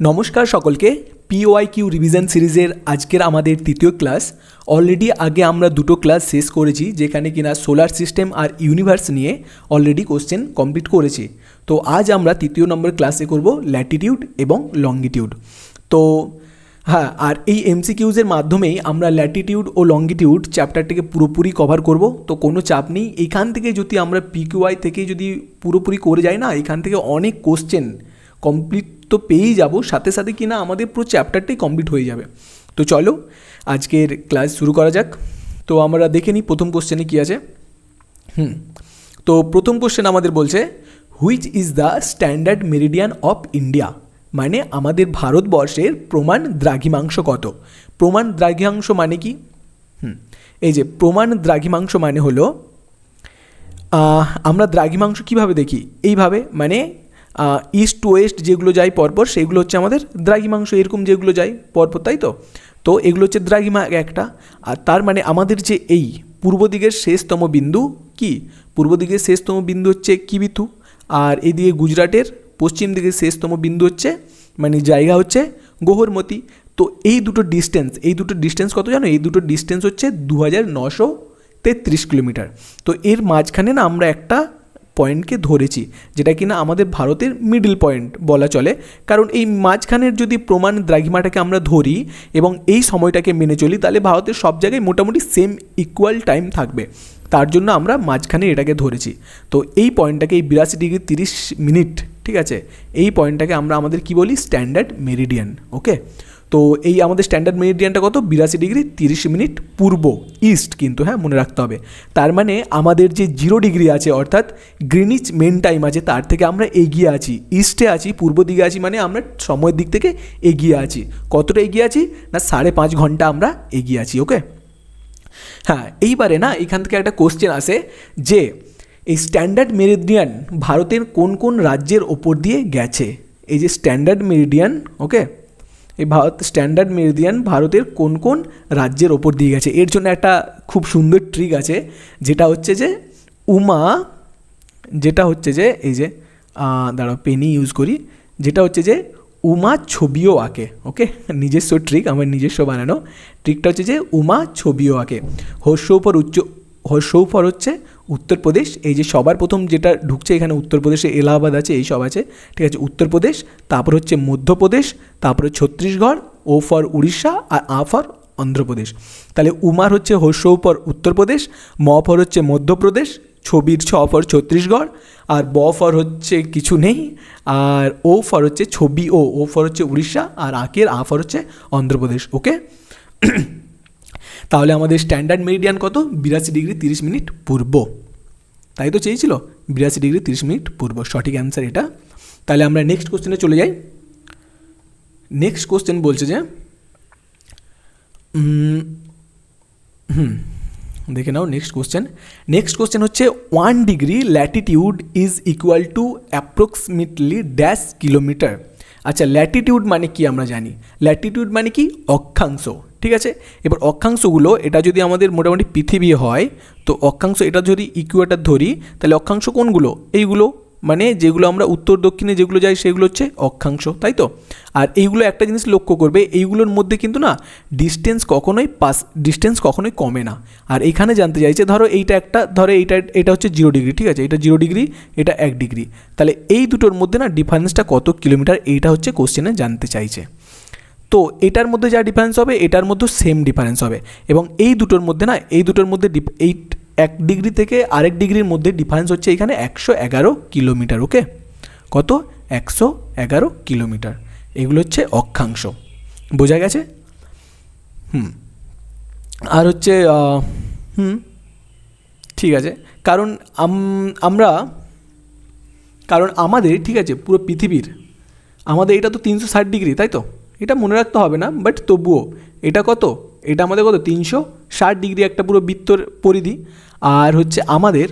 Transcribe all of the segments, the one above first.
নমস্কার সকলকে। পিওআইকিউ রিভিশন সিরিজের আজকের আমাদের তৃতীয় ক্লাস। অলরেডি আগে আমরা দুটো ক্লাস শেষ করেছি, যেখানে কিনা সোলার সিস্টেম আর ইউনিভার্স নিয়ে অলরেডি কোশ্চেন কমপ্লিট করেছি। তো আজ আমরা তৃতীয় নম্বর ক্লাসে করব ল্যাটিটিউড এবং লঙ্গিটিউড। তো হ্যাঁ, আর এই এমসিকিউজের মাধ্যমেই আমরা ল্যাটিটিউড ও লঙ্গিটিউড চ্যাপ্টারটিকে পুরোপুরি কভার করব। তো কোনো চাপ নেই, এইখান থেকে যদি আমরা পিকিউআই থেকে যদি পুরোপুরি করে যাই না, এখান থেকে অনেক কোশ্চেন কমপ্লিট তো পেয়েই যাব, সাথে সাথে কিনা আমাদের পুরো চ্যাপ্টারটাই কমপ্লিট হয়ে যাবে। তো চলো আজকের ক্লাস শুরু করা যাক। তো আমরা দেখে নিই প্রথম কোশ্চেনে কী আছে। তো প্রথম কোশ্চেন আমাদের বলছে, which is the standard meridian of India? মানে আমাদের ভারতবর্ষের প্রমাণ দ্রাঘিমাংশ কত? প্রমাণ দ্রাঘিমাংশ মানে কি? এই যে প্রমাণ দ্রাঘিমাংশ মানে হলো, আমরা দ্রাঘিমাংশ কিভাবে দেখি? এইভাবে, মানে ইস্ট টু ওয়েস্ট যেগুলো যায় পরপর সেগুলো হচ্ছে আমাদের দ্রাঘিমাংশ, এরকম যেগুলো যায় পরপর, তাই তো? তো এগুলো হচ্ছে দ্রাঘিমা একটা। আর তার মানে আমাদের যে এই পূর্ব দিকের শেষতম বিন্দু কি? পূর্ব দিকের শেষতম বিন্দু হচ্ছে কিবিথু, আর এদিকে গুজরাটের পশ্চিম দিকের শেষতম বিন্দু হচ্ছে, মানে জায়গা হচ্ছে গোহরমতি। তো এই দুটো ডিস্টেন্স কত জানো? এই দুটো ডিস্টেন্স হচ্ছে 2933 কিলোমিটার। তো এর মাঝখানে না আমরা একটা পয়েন্টকে ধরেছি, যেটা কিনা আমাদের ভারতের মিডল পয়েন্ট বলা চলে। কারণ এই মাঝখানের যদি প্রমাণ দ্রাঘিমাটাকে আমরা ধরি এবং এই সময়টাকে মেনে চলি, তাহলে ভারতের সব জায়গায় মোটামুটি সেম ইকুয়াল টাইম থাকবে। তার জন্য আমরা মাঝখানে এটাকে ধরেছি। তো এই পয়েন্টটাকে, এই 82°30', ঠিক আছে, এই পয়েন্টটাকে আমরা আমাদের কি বলি? Standard Meridien. ওকে, তো এই আমাদের স্ট্যান্ডার্ড মেরিডিয়ানটা কত? 82°30' পূর্ব, ইস্ট কিন্তু, হ্যাঁ, মনে রাখতে হবে। তার মানে আমাদের যে 0° আছে, অর্থাৎ গ্রিনিচ মেন টাইম আছে, তার থেকে আমরা এগিয়ে আছি, ইস্টে আছি, পূর্ব দিকে আছি, মানে আমরা সময়ের দিক থেকে এগিয়ে আছি। কতটা এগিয়ে আছি? না 5.5 ঘন্টা আমরা এগিয়ে আছি। ওকে, হ্যাঁ, এইবারে না এখান থেকে একটা কোশ্চেন আসে যে এই স্ট্যান্ডার্ড মেরিডিয়ান ভারতের কোন কোন রাজ্যের ওপর দিয়ে গেছে? এই যে স্ট্যান্ডার্ড মেরিডিয়ান, ওকে, এই স্ট্যান্ডার্ড মেরিডিয়ান ভারতের কোন কোন রাজ্যের ওপর দিয়ে গেছে? এর জন্য একটা খুব সুন্দর ট্রিক আছে, যেটা হচ্ছে যে এই যে দাঁড়াও পেনই ইউজ করি, যেটা হচ্ছে যে উমা ছবিও আঁকে। ওকে, নিজস্ব ট্রিক, আমার নিজস্ব বানানো ট্রিকটা হচ্ছে যে উমা ছবিও আঁকে। হর্ষৌফর হচ্ছে উত্তরপ্রদেশ। এই যে সবার প্রথম যেটা ঢুকছে এখানে উত্তরপ্রদেশে এলাহাবাদ আছে, এই সব আছে, ঠিক আছে, উত্তরপ্রদেশ। তারপর হচ্ছে মধ্যপ্রদেশ, তারপরে ছত্তিশগড়, ও ফর উড়িষ্যা, আর আ ফর অন্ধ্রপ্রদেশ। তাহলে উমার হচ্ছে হর্ষৌফর উত্তরপ্রদেশ, ম ফর হচ্ছে মধ্যপ্রদেশ, ছবির ছ ফর ছত্তিশগড়, আর ব ফর হচ্ছে কিছু নেই, আর ও ফর হচ্ছে ছবি, ও ফর হচ্ছে উড়িষ্যা, আর আঁকের আ ফর হচ্ছে অন্ধ্রপ্রদেশ। ওকে, তাহলে আমাদের স্ট্যান্ডার্ড মেরিডিয়ান কত? 82°30' পূর্ব, তাই তো চেয়েছিল, 82°30' পূর্ব, সঠিক অ্যান্সার এটা। তাহলে আমরা নেক্সট কোশ্চেনে চলে যাই। নেক্সট কোশ্চেন বলছে যে দেখে নাও নেক্সট কোশ্চেন হচ্ছে 1° Latitude is equal to approximately dash kilometre. আচ্ছা, ল্যাটিটিউড মানে কি আমরা জানি? ল্যাটিটিউড মানে কি? অক্ষাংশ, ঠিক আছে। এবার অক্ষাংশগুলো, এটা যদি আমাদের মোটামুটি পৃথিবী হয়, তো অক্ষাংশ, এটা যদি ইকুয়েটর ধরি, তাহলে অক্ষাংশ কোনগুলো? এইগুলো, মানে যেগুলো আমরা উত্তর দক্ষিণে যেগুলো যাই সেগুলো হচ্ছে অক্ষাংশ, তাই তো? আর এইগুলো একটা জিনিস লক্ষ্য করবে, এইগুলোর মধ্যে কিন্তু না ডিস্টেন্স কখনোই কমে না। আর এইখানে জানতে চাইছে, ধরো এইটা হচ্ছে 0°, ঠিক আছে, এটা 0°, এটা 1°, তাহলে এই দুটোর মধ্যে না ডিফারেন্সটা কত কিলোমিটার, এইটা হচ্ছে কোশ্চেনে জানতে চাইছে। তো এটার মধ্যে যা ডিফারেন্স হবে, এটার মধ্যে সেম ডিফারেন্স হবে, এবং এই দুটোর মধ্যে 1° থেকে আরেক ডিগ্রির মধ্যে ডিফারেন্স হচ্ছে এখানে 111 কিলোমিটার। ওকে, কত? 111 কিলোমিটার। এগুলো হচ্ছে অক্ষাংশ, বোঝা গেছে? আর হচ্ছে ঠিক আছে, কারণ আমাদের, ঠিক আছে, পুরো পৃথিবীর আমাদের এটা তো 360°, তাই তো? এটা মনে রাখতে হবে না, বাট তবুও এটা কত? এটা আমাদের কত? 360° একটা পুরো বৃত্তর পরিধি। আর হচ্ছে আমাদের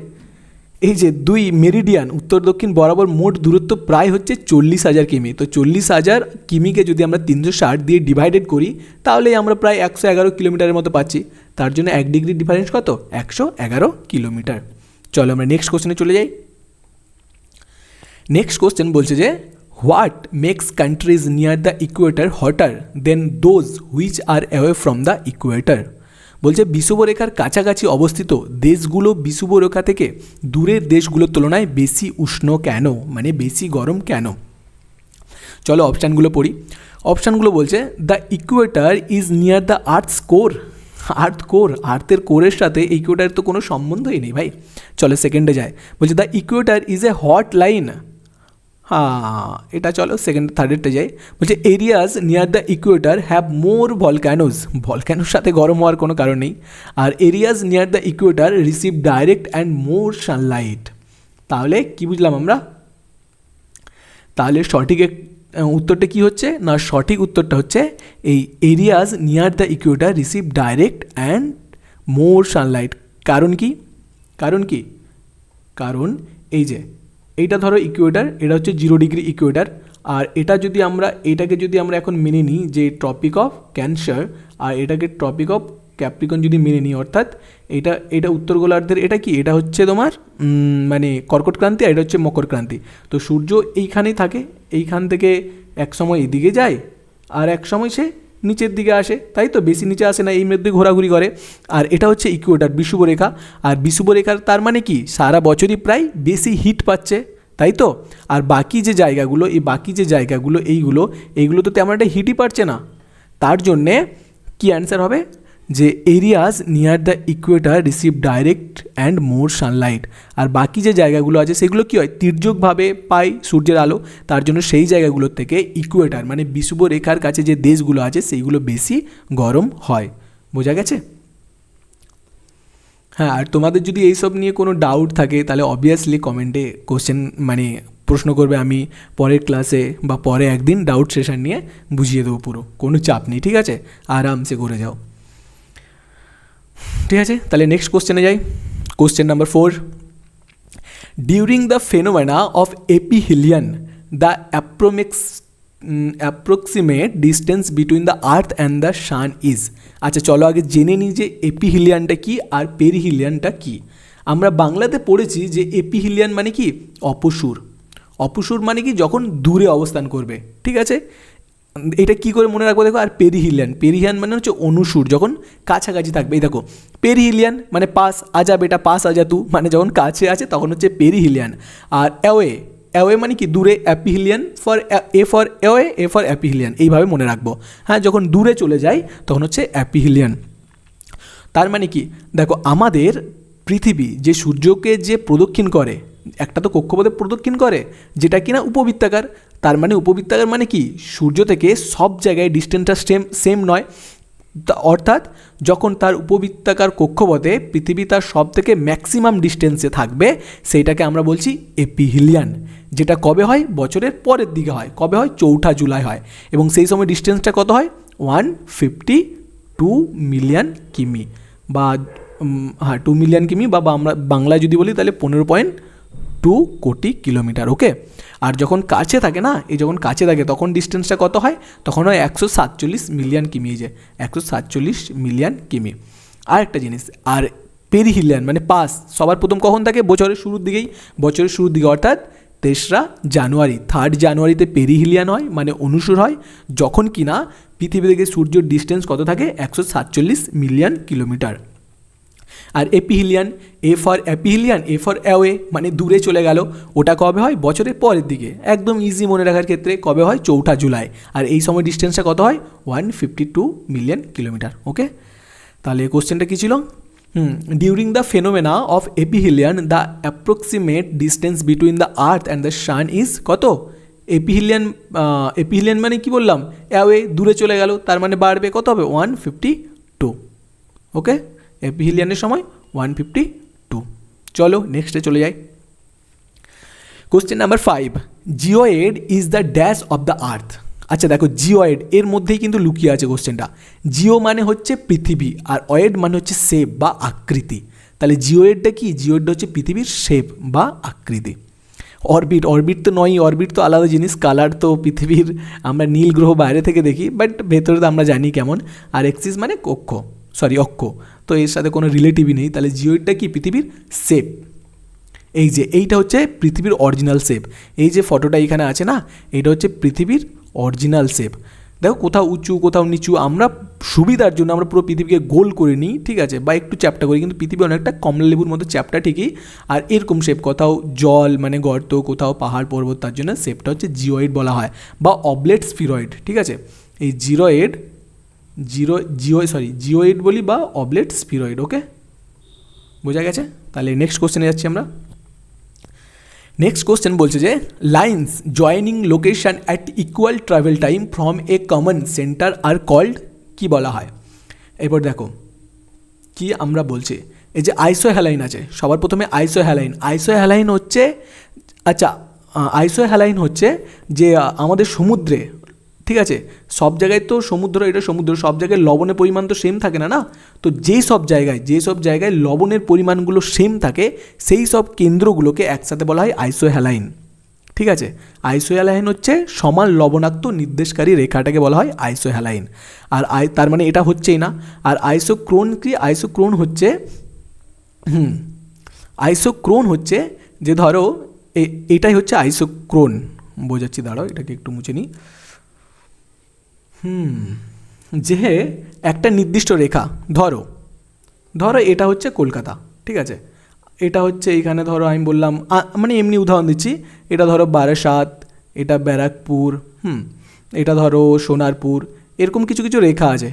এই যে দুই মেরিডিয়ান উত্তর দক্ষিণ বরাবর মোট দূরত্ব প্রায় হচ্ছে 40,000 কিমি। তো 40,000 কিমিকে যদি আমরা 360 দিয়ে ডিভাইডেড করি, তাহলে আমরা প্রায় 111 কিলোমিটারের মতো পাচ্ছি। তার জন্য 1° ডিফারেন্স কত? 111 কিলোমিটার। চলো আমরা নেক্সট কোশ্চেনে চলে যাই। নেক্সট কোশ্চেন বলছে যে what makes countries near the equator hotter than those which are away from the equator. বলছে বিষুবরেখার কাছাকাছি অবস্থিত দেশগুলো বিষুবরেখা থেকে দূরের দেশগুলোর তুলনায় বেশি উষ্ণ কেন, মানে বেশি গরম কেন। চলো অপশানগুলো পড়ি। অপশানগুলো বলছে the equator is near the earth's core. আর্থের কোরের সাথে ইকুয়েটারের তো কোনো সম্বন্ধই নেই ভাই। চলো সেকেন্ডে যায়, বলছে the equator is a hot line. হ্যাঁ এটা চলো থার্ডেরটা যাই, বলছে areas near the equator have more volcanoes. ভলক্যানোর সাথে গরম হওয়ার কোনো কারণ নেই। আর areas near the equator receive direct and more sunlight. তাহলে কি বুঝলাম আমরা? তাহলে সঠিক উত্তরটা কি হচ্ছে না, সঠিক উত্তরটা হচ্ছে এই areas near the equator receive direct and more Sunlight. কারণ কি? কারণ এই যে এইটা ধরো ইকুয়েটার, এটা হচ্ছে 0 ডিগ্রি ইকুয়েটার। আর এটাকে যদি আমরা এখন মেনে নিই যে ট্রপিক অফ ক্যান্সার, আর এটাকে ট্রপিক অফ ক্যাপ্রিকন যদি মেনে নিই, অর্থাৎ এটা উত্তর গোলার্ধের, এটা কি, এটা হচ্ছে তোমার মানে কর্কট ক্রান্তি, আর এটা হচ্ছে মকর ক্রান্তি। তো সূর্য এইখানেই থাকে, এইখান থেকে এক সময় এদিকে যায় আর এক সময় সে নিচের দিকে আসে, তাই তো, বেশি নিচে আসে না, এই মধ্যে ঘোরাঘুরি করে। আর এটা হচ্ছে ইকুয়েটার, বিষুবরেখা। আর বিষুবরেখার তার মানে কি, সারা বছরই প্রায় বেশি হিট পাচ্ছে, তাই তো। আর বাকি যে জায়গাগুলো এইগুলো তো তেমন একটা হিটই পাচ্ছে না। তার জন্যে কি অ্যান্সার হবে, যে areas near the equator receive direct and more sunlight. আর বাকি যে জায়গাগুলো আছে সেগুলো কী হয়, তির্যকভাবে পায় সূর্যের আলো, তার জন্য সেই জায়গাগুলোর থেকে ইকুয়েটার মানে বিষুবরেখার কাছে যে দেশগুলো আছে সেইগুলো বেশি গরম হয়। বোঝা গেছে? হ্যাঁ, আর তোমাদের যদি এইসব নিয়ে কোনো ডাউট থাকে তাহলে অবভিয়াসলি কমেন্টে প্রশ্ন করবে, আমি পরের ক্লাসে বা পরে একদিন ডাউট সেশন নিয়ে বুঝিয়ে দেবো পুরো, কোনো চাপ নেই, ঠিক আছে, আরামসে করে যাও। ঠিক আছে, তাহলে নেক্সট কোশ্চেনে যাই। Question number 4, during the phenomena of aphelion the approximate distance between the earth and the sun is. আচ্ছা চলো আগে জেনে নিই যে এপিহিলিয়ানটা কী আর পেরিহিলিয়ানটা কী। আমরা বাংলাতে পড়েছি যে এপিহিলিয়ান মানে কি, অপসূর মানে কি যখন দূরে অবস্থান করবে, ঠিক আছে। এটা কি করে মনে রাখবো দেখো। আর পেরিহিলিয়ান মানে হচ্ছে অনুসূর, যখন কাছাকাছি থাকবে। এই দেখো পেরিহিলিয়ান মানে পাস আজা বেটা, পাস আজা তু, মানে যখন কাছে আছে তখন হচ্ছে পেরিহিলিয়ান। আর অ্যাওয়ে মানে কি দূরে, অ্যাপিহিলিয়ান ফর অ্যাপিহিলিয়ান, এইভাবে মনে রাখবো। হ্যাঁ, যখন দূরে চলে যায় তখন হচ্ছে অ্যাপিহিলিয়ান। তার মানে কি দেখো, আমাদের পৃথিবী যে সূর্যকে যে প্রদক্ষিণ করে, একটা তো কক্ষপথে প্রদক্ষিণ করে যেটা কিনা উপবৃত্তাকার। তার মানে উপবৃত্তাকার মানে কি, সূর্য থেকে সব জায়গায় ডিস্টেন্সটা সেম নয়। অর্থাৎ যখন তার উপবৃত্তাকার কক্ষপথে পৃথিবী তার সব থেকে ম্যাক্সিমাম ডিস্টেন্সে থাকবে, সেইটাকে আমরা বলছি এপিহিলিয়ান। যেটা কবে হয়, বছরের পরের দিকে হয়। কবে হয়, 4 জুলাই হয়। এবং সেই সময় ডিস্টেন্সটা কত হয়, 152 মিলিয়ন কিমি, বা 2 মিলিয়ন কিমি, বা আমরা বাংলায় যদি বলি তাহলে 15.2 কোটি কিলোমিটার। ওকে। আর যখন কাছে থাকে না, যখন কাছে থাকে তখন ডিস্টেন্সটা কত হয়, তখন হয় 147 মিলিয়ন কিমি। যে 147 মিলিয়ন কিমি। আর একটা জিনিস, আর পেরিহিলিয়ান মানে পাস সবার প্রথম কখন থাকে, বছরের শুরুর দিকে, অর্থাৎ 3রা জানুয়ারি, 3 জানুয়ারিতে পেরিহিলিয়ান হয়, মানে অনুসূর হয়, যখন কিনা পৃথিবী থেকে সূর্যের ডিস্টেন্স কত থাকে, 147 মিলিয়ন কিলোমিটার। আর এপিহিলিয়ান, এ ফর অ্যাওয়ে মানে দূরে চলে গেল, ওটা কবে হয়, বছরের পরের দিকে। একদম ইজি মনে রাখার ক্ষেত্রে কবে হয়, 4 জুলাই। আর এই সময় ডিস্টেন্সটা কত হয়, 152 মিলিয়ন কিলোমিটার। ওকে, তাহলে কোশ্চেনটা কী ছিল, during the phenomena of aphelion the approximate distance between the earth and the sun is কত। এপিহিলিয়ান মানে কি বললাম, অ্যাওয়ে দূরে চলে গেল, তার মানে বাড়বে কত হবে, 152। ওকে, এপিহিলিয়ানের সময় 152। চলো নেক্সটে চলে যাই। Question number 5, geoid is the dash of the earth. আচ্ছা দেখো, জিওয়েড এর মধ্যেই কিন্তু লুকিয়ে আছে কোশ্চেনটা। জিও মানে হচ্ছে পৃথিবী, আর ওয়েড মানে হচ্ছে শেপ বা আকৃতি। তাহলে জিওয়েডটা কি, জিওয়েডটা হচ্ছে পৃথিবীর শেপ বা আকৃতি। অরবিট তো নয়, অরবিট তো আলাদা জিনিস, কালার তো পৃথিবীর আমরা নীল গ্রহ বাইরে থেকে দেখি, বাট ভেতরে তো আমরা জানি কেমন। আর এক্সিস মানে অক্ষ, তো এর সাথে কোনো রিলেটিভই নেই। তাহলে জিওয়েডটা কি, পৃথিবীর শেপ। এই যে এইটা হচ্ছে পৃথিবীর অরিজিনাল শেপ, এই যে ফটোটা এখানে আছে না, এটা হচ্ছে পৃথিবীর অরিজিনাল শেপ। দেখো কোথাও উঁচু কোথাও নিচু, আমরা সুবিধার জন্য আমরা পুরো পৃথিবীকে গোল করে নিই, ঠিক আছে, বা একটু চ্যাপ্টা করি, কিন্তু পৃথিবী অনেকটা কমলা লেবুর মতো চ্যাপ্টা ঠিকই। আর এরকম শেপ, কোথাও জল মানে গর্ত, কোথাও পাহাড় পর্বত, তার জন্য শেপটা হচ্ছে জিওয়েড বলা হয় বা অবলেট স্ফিরয়েড, ঠিক আছে। এই জিওয়েড বলি বা অবলেট স্ফিরয়েড, ওকে, বোঝা গেছে। তাহলে নেক্সট কোশ্চেনে যাচ্ছি আমরা। নেক্সট কোশ্চেন বলছে যে lines joining location at equal travel time from a common centre are called, কি বলা হয়। এরপর দেখো কি আমরা বলছি, এই যে আইসোহ্যালাইন আছে, সবার প্রথমে আইসোহ্যালাইন হচ্ছে, আচ্ছা আইসোহ্যালাইন হচ্ছে যে আমাদের সমুদ্রে, ঠিক আছে, সব জায়গায় তো সমুদ্র, এটা সমুদ্র, সব জায়গায় লবণের পরিমাণ তো সেম থাকে না, না, তো যেই সব জায়গায় লবণের পরিমাণগুলো সেম থাকে সেই সব কেন্দ্রগুলোকে একসাথে বলা হয় আইসোহ্যালাইন, ঠিক আছে। আইসোহ্যালাইন হচ্ছে সমান লবণাক্ত নির্দেশকারী রেখাটাকে বলা হয় আইসোহ্যালাইন। আর তার মানে এটা হচ্ছেই না। আর আইসোক্রোন কি, আইসোক্রোন হচ্ছে যে ধরো এটাই হচ্ছে আইসোক্রোন, বোঝাচ্ছি, দাঁড়াও এটাকে একটু মুছে নিই। যে একটা নির্দিষ্ট রেখা, ধরো এটা হচ্ছে কলকাতা, ঠিক আছে, এটা হচ্ছে এখানে ধরো আমি বললাম মানে এমনি উদাহরণ দিচ্ছি, এটা ধরো বারাসাত, এটা ব্যারাকপুর, এটা ধরো সোনারপুর, এরকম কিছু কিছু রেখা আছে,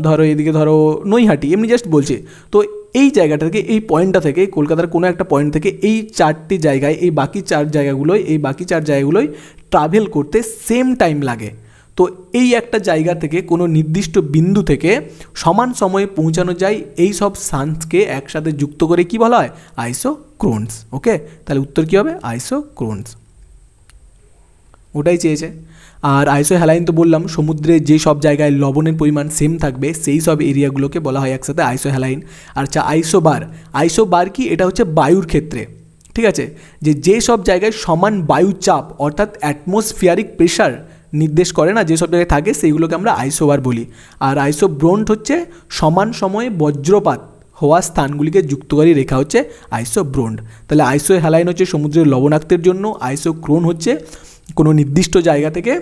ধরো এদিকে ধরো নৈহাটি, এমনি জাস্ট বলছি। তো এই জায়গাটা থেকে, এই পয়েন্টটা থেকে, কলকাতার কোনো একটা পয়েন্ট থেকে এই চারটি জায়গায়, এই বাকি চার জায়গাগুলোই ট্রাভেল করতে সেম টাইম লাগে। তো এই একটা জায়গা থেকে কোনো নির্দিষ্ট বিন্দু থেকে সমান সময়ে পৌঁছানো যায়, এই সব স্থানকে একসাথে যুক্ত করে কি বলা হয়, আইসোক্রোনস, ওকে। তাহলে উত্তর কী হবে, আইসোক্রোনস, ওটাই চেয়েছে। আর আইসোহ্যালাইন তো বললাম, সমুদ্রে যে সব জায়গায় লবণের পরিমাণ সেম থাকবে সেই সব এরিয়াগুলোকে বলা হয় একসাথে আইসোহ্যালাইন। আর আচ্ছা আইসোবার কি, এটা হচ্ছে বায়ুর ক্ষেত্রে, ঠিক আছে, যে সব জায়গায় সমান বায়ু চাপ অর্থাৎ অ্যাটমসফিয়ারিক প্রেশার নির্দেশ করে না, যেসব জায়গায় থাকে সেইগুলোকে আমরা আইসোবার বলি। আর আইসোব্রোন্ট হচ্ছে সমান সময়ে বজ্রপাত হওয়া স্থানগুলিকে যুক্তকারী রেখা হচ্ছে আইসোব্রোন্ড। তাহলে আইসোহ্যালাইন হচ্ছে সমুদ্রের লবণাক্তের জন্য, আইসোক্রোন হচ্ছে কোনো নির্দিষ্ট জায়গা থেকে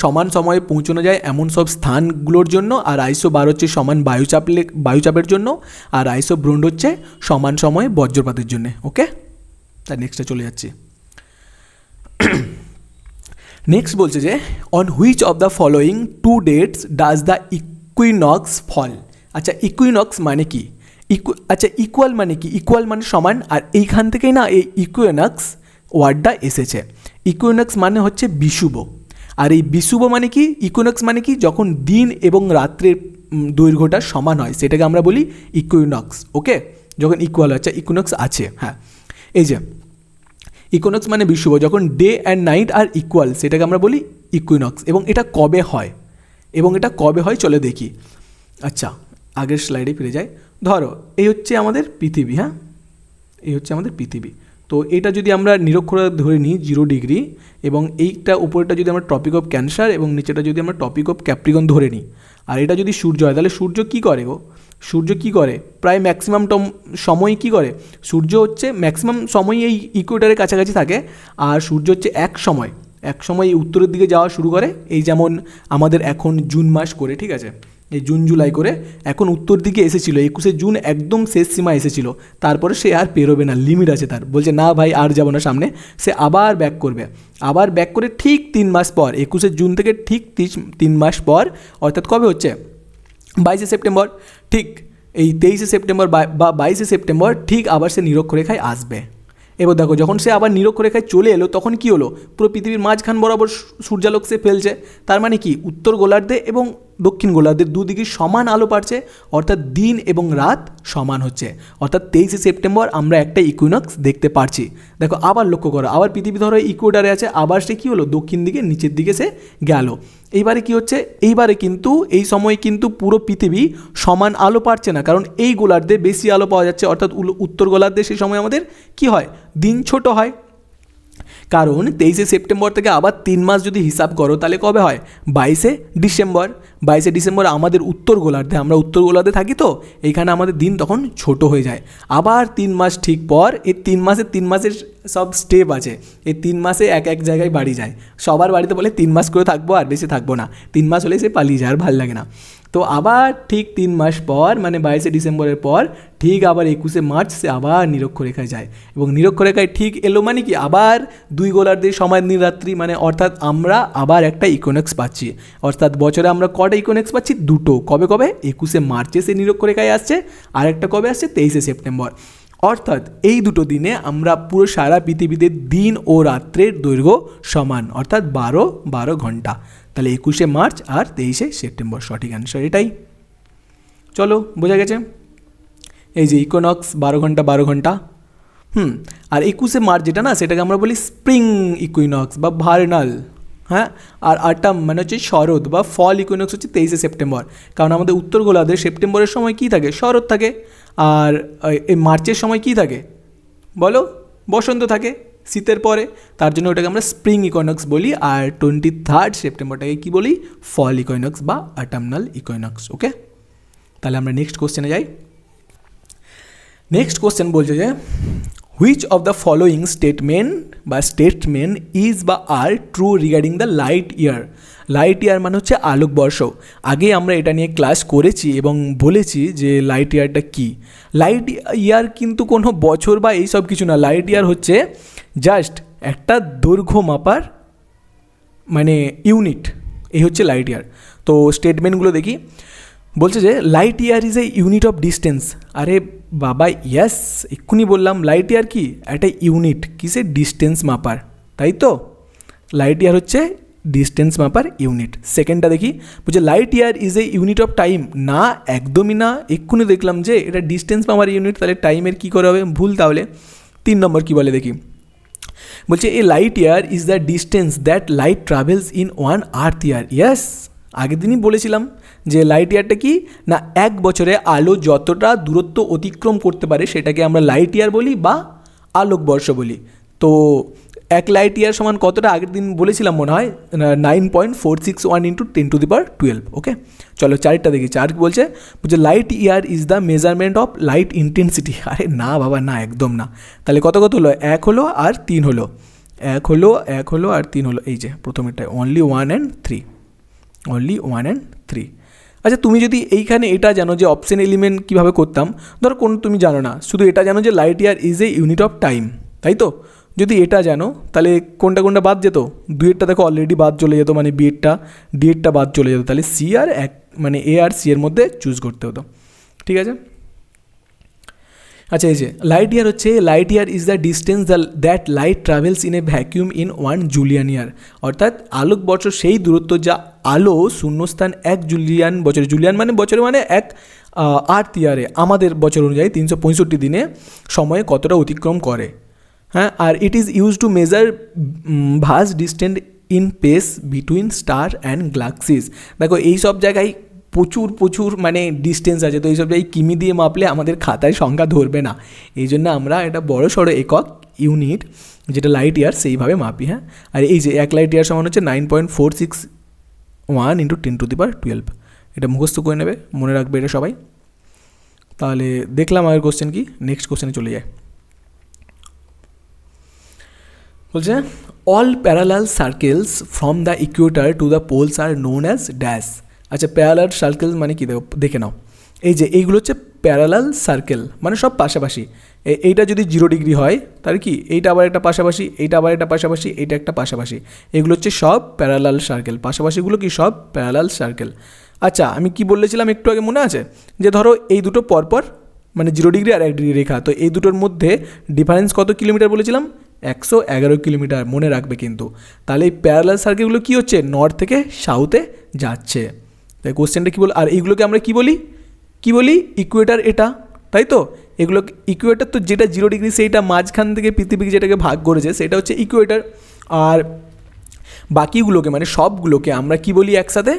সমান সময়ে পৌঁছানো যায় এমন সব স্থানগুলোর জন্য, আর আইসোবার হচ্ছে সমান বায়ুচাপের জন্য, আর আইসোব্রোন্ড হচ্ছে সমান সময়ে বজ্রপাতের জন্য, ওকে। তার নেক্সটে চলে যাচ্ছি। নেক্সট বলছে যে on which of the following two dates does the equinox fall. আচ্ছা ইকুইনক্স মানে কি, ইকুয়াল মানে কি, ইকুয়াল মানে সমান, আর এইখান থেকেই না এই ইকুইনক্স ওয়ার্ডটা এসেছে। ইকুইনক্স মানে হচ্ছে বিষুব, আর এই বিষুব মানে কি, ইকুইনক্স মানে কি, যখন দিন এবং রাত্রের দৈর্ঘ্যটা সমান হয় সেটাকে আমরা বলি ইকুইনক্স, ওকে, যখন ইকুয়াল হয়। আচ্ছা ইকুইনক্স আছে, হ্যাঁ, এই যে ইকুইনক্স মানে বিষুব, যখন day and night are equal সেটাকে আমরা বলি ইকুইনক্স। এবং এটা কবে হয় চলে দেখি। আচ্ছা আগের স্লাইডে ফিরে যাই। ধরো এই হচ্ছে আমাদের পৃথিবী, হ্যাঁ, এই হচ্ছে আমাদের পৃথিবী। তো এটা যদি আমরা নিরক্ষরেখা ধরে নিই 0 ডিগ্রি, এবং এইটা উপরেটা যদি আমরা টপিক অফ ক্যান্সার এবং নিচেটা যদি আমরা টপিক অফ ক্যাপ্রিকন ধরে নিই, আর এটা যদি সূর্য হয়, তাহলে সূর্য কী করে প্রায় ম্যাক্সিমাম সময় কী করে, সূর্য হচ্ছে ম্যাক্সিমাম সময় এই ইকুয়েটরের কাছাকাছি থাকে, আর সূর্য হচ্ছে এক সময় উত্তরের দিকে যাওয়া শুরু করে। এই যেমন আমাদের এখন জুন মাস করে, ঠিক আছে, এই জুন জুলাই করে এখন উত্তর দিকে এসেছিলো, 21শে জুন একদম শেষ সীমা এসেছিলো, তারপরে সে আর পেরোবে না, লিমিট আছে তার, বলছে না ভাই আর যাবো না সামনে, সে আবার ব্যাক করে ঠিক 3 মাস পর, 21শে জুন থেকে ঠিক 3 মাস পর, অর্থাৎ কবে হচ্ছে 22শে সেপ্টেম্বর, ঠিক এই 23শে সেপ্টেম্বর বা 22শে সেপ্টেম্বর ঠিক আবার সে নিরক্ষরেখায় আসবে। এবার দেখো যখন সে আবার নিরক্ষরেখায় চলে এলো তখন কি হলো, পুরো পৃথিবীর মাঝখান বরাবর সূর্যালোক সে ফেলছে। তার মানে কি, উত্তর গোলার্ধে এবং দক্ষিণ গোলার্ধের দুদিকে সমান আলো পাচ্ছে, অর্থাৎ দিন এবং রাত সমান হচ্ছে, অর্থাৎ 23শে সেপ্টেম্বর আমরা একটা ইকুইনক্স দেখতে পারছি। দেখো আবার লক্ষ্য করো, আবার পৃথিবী ধরো ইকুয়েটারে আছে, আবার সে কী হলো, দক্ষিণ দিকে নিচের দিকে সে গেল। এইবারে কি হচ্ছে, কিন্তু এই সময় কিন্তু পুরো পৃথিবী সমান আলো পাচ্ছে না, কারণ এই গোলার্ধে বেশি আলো পাওয়া যাচ্ছে, অর্থাৎ উত্তর গোলার্ধে সেই সময় আমাদের কি হয়, দিন ছোট হয়। কারণ 23শে সেপ্টেম্বর থেকে আবার 3 মাস যদি হিসাব করো তাহলে কবে হয়? 22শে ডিসেম্বর। 22শে ডিসেম্বর আমাদের উত্তর গোলার্ধে, আমরা উত্তর গোলার্ধে থাকি, তো এইখানে আমাদের দিন তখন ছোট হয়ে যায়। আবার 3 মাস ঠিক পর, এই 3 মাসের সব স্টেপ আছে, এই 3 মাসে এক জায়গায় বাড়ি যায়। সবার বাড়িতে বলে 3 মাস করে থাকবো, আর বেশি থাকবো না, 3 মাস হলে সে পালিয়ে যায়, আর ভালো লাগে না। তো আবার ঠিক 3 মাস পর, মানে 22শে ডিসেম্বরের পর ঠিক আবার 21শে মার্চ সে আবার নিরক্ষরেখায় যায়, এবং নিরক্ষরেখায় ঠিক এলো মানে কি আবার 2 গোলার্ধের সময় দিন রাত্রি, মানে অর্থাৎ আমরা আবার একটা ইকোনক্স পাচ্ছি। অর্থাৎ বছরে আমরা কটা ইকোনক্স পাচ্ছি? 2টো। কবে কবে? 21শে মার্চে সে নিরক্ষরেখায় আসছে, আর একটা কবে আসছে? 23শে সেপ্টেম্বর। অর্থাৎ এই দুটো দিনে আমরা পুরো সারা পৃথিবীতে দিন ও রাত্রের দৈর্ঘ্য সমান, অর্থাৎ 12 ঘন্টা। তাহলে 21শে মার্চ আর 23শে সেপ্টেম্বর সঠিক অ্যান্সার এটাই। চলো, বোঝা গেছে? এই যে ইকোনক্স 12 ঘন্টা। আর 21শে মার্চ যেটা না, সেটাকে আমরা বলি স্প্রিং ইকুইনক্স বা ভার্নাল। হ্যাঁ, আর অটাম মানে হচ্ছে শরৎ বা ফল ইকুইনক্স হচ্ছে 23শে সেপ্টেম্বর। কারণ আমাদের উত্তর গোলার্ধে সেপ্টেম্বরের সময় কী থাকে? শরৎ থাকে। আর এই মার্চের সময় কী থাকে বলো? বসন্ত থাকে, শীতের পরে। তার জন্য ওটাকে আমরা স্প্রিং ইকুইনক্স বলি। আর 23 সেপ্টেম্বরটাকে কী বলি? ফল ইকুইনক্স বা অটামনাল ইকুইনক্স। ওকে, তাহলে আমরা নেক্সট কোশ্চেনে যাই। নেক্সট কোশ্চেন বলছে যে which of the following statement is বা are true regarding the light year. Light year মানে হচ্ছে আলোকবর্ষ। আগে আমরা এটা নিয়ে ক্লাস করেছি এবং বলেছি যে লাইট ইয়ারটা কী। লাইট ইয়ার কিন্তু কোনো বছর বা এইসব কিছু না। লাইট ইয়ার হচ্ছে জাস্ট একটা দৈর্ঘ্য মাপার মানে ইউনিট, এই হচ্ছে লাইট ইয়ার। তো স্টেটমেন্টগুলো দেখি। বলছে যে light year is a unit of distance. আরে বাবা ইয়াস, এক্ষুনি বললাম লাইট ইয়ার কি? একটা ইউনিট, কিসের? ডিস্টেন্স মাপার, তাই তো? লাইট ইয়ার হচ্ছে ডিস্টেন্স মাপার ইউনিট। সেকেন্ডটা দেখি, বলছে light year is a unit of time. না, একদমই না। এক্ষুনি দেখলাম যে এটা ডিস্টেন্স মাপার ইউনিট, তাহলে টাইমের কী করে হবে? ভুল। তাহলে 3 নম্বর কী বলে দেখি। বলছে a light year is the distance that light travels in 1 earth year. Yes, আগের দিনই বলেছিলাম যে লাইট ইয়ারটা কি না, 1 বছরে আলো যতটা দূরত্ব অতিক্রম করতে পারে সেটাকে আমরা লাইট ইয়ার বলি বা আলোকবর্ষ বলি। তো 1 লাইট ইয়ার সমান কতটা? আগের দিন বলেছিলাম মনে হয় 9.461 × 10⁻12। ওকে, চলো 4টা দেখি। 4 বলছে light year is the measurement of light intensity. আরে না বাবা, না, একদম না। তাহলে কত হলো? 1 হলো আর 3 হলো। 1 হলো আর 3 হলো। এই যে প্রথমেরটায় অনলি 1 and 3, অনলি 1 and 3। আচ্ছা, তুমি যদি এইখানে এটা জানো যে অপশন এলিমেন্ট কীভাবে করতাম, ধরো কোন তুমি জানো না, শুধু এটা জানো যে light year is a unit of time, তাই তো? যদি এটা জানো তাহলে কোনটা বাদ যেত? 2 দেখো অলরেডি বাদ চলে যেত, মানে ডি-টা বাদ চলে যেত। তাহলে সি আর মানে এ আর সি এর মধ্যে চুজ করতে হতো। ঠিক আছে। আচ্ছা, এই যে লাইট ইয়ার হচ্ছে light year is the distance that light travels in a vacuum in 1 Julian year. অর্থাৎ আলোকবর্ষ সেই দূরত্ব যা আলো শূন্যস্থান 1 জুলিয়ান বছরে, জুলিয়ান মানে বছরে মানে 1 আর্থ ইয়ারে, আমাদের বছর অনুযায়ী 365 দিনে সময়ে কতটা অতিক্রম করে। হ্যাঁ, আর it is use to measure vast distance in space between star and galaxies. দেখো এই সব জায়গায় প্রচুর মানে ডিস্টেন্স আছে, তো এইসব জায়গায় কিমি দিয়ে মাপলে আমাদের খাতায় সংখ্যা ধরবে না। এই জন্য আমরা এটা বড় সড়ো একক ইউনিট যেটা লাইট ইয়ার সেইভাবে মাপি। হ্যাঁ, আর এই যে 1 লাইট ইয়ার সমান হচ্ছে 9.461 × 10⁻12। এটা মুখস্থ করে নেবে, মনে রাখবে এটা সবাই। তাহলে দেখলাম আগের কোশ্চেন কি, নেক্সট কোশ্চেনে চলে যায়। বলছে all parallel circles from the equator to the poles are known as dash. আচ্ছা, প্যারালাল সার্কেল মানে কি দেখে নাও। এই যে এইগুলো হচ্ছে প্যারালাল সার্কেল, মানে সব পাশাপাশি। এইটা যদি 0 ডিগ্রি হয় তাহলে কি এইটা আবার একটা পাশাপাশি, এইটা আবার একটা পাশাপাশি, এইটা একটা পাশাপাশি। এগুলো হচ্ছে সব প্যারালাল সার্কেল। পাশাপাশিগুলো কি সব প্যারালাল সার্কেল। আচ্ছা, আমি কি বলেছিলাম একটু আগে মনে আছে? যে ধরো এই দুটো পরপর মানে 0 ডিগ্রি আর 1 ডিগ্রি রেখা, তো এই দুটোর মধ্যে ডিফারেন্স কত কিলোমিটার বলেছিলাম? 111 কিলোমিটার, মনে রাখবে কিন্তু। তাহলে এই প্যারালাল সার্কেলগুলো কী হচ্ছে? নর্থ থেকে সাউথে যাচ্ছে। তাই কোশ্চেনটা কী বল, আর এইগুলোকে আমরা কী বলি? ইকুয়েটার এটা, তাই তো? এগুলো ইকুয়েটার তো যেটা 0 ডিগ্রি সেইটা মাঝখান থেকে পৃথিবীকে যেটাকে ভাগ করেছে সেটা হচ্ছে ইকুয়েটার। আর বাকিগুলোকে মানে সবগুলোকে আমরা কি বলি একসাথে?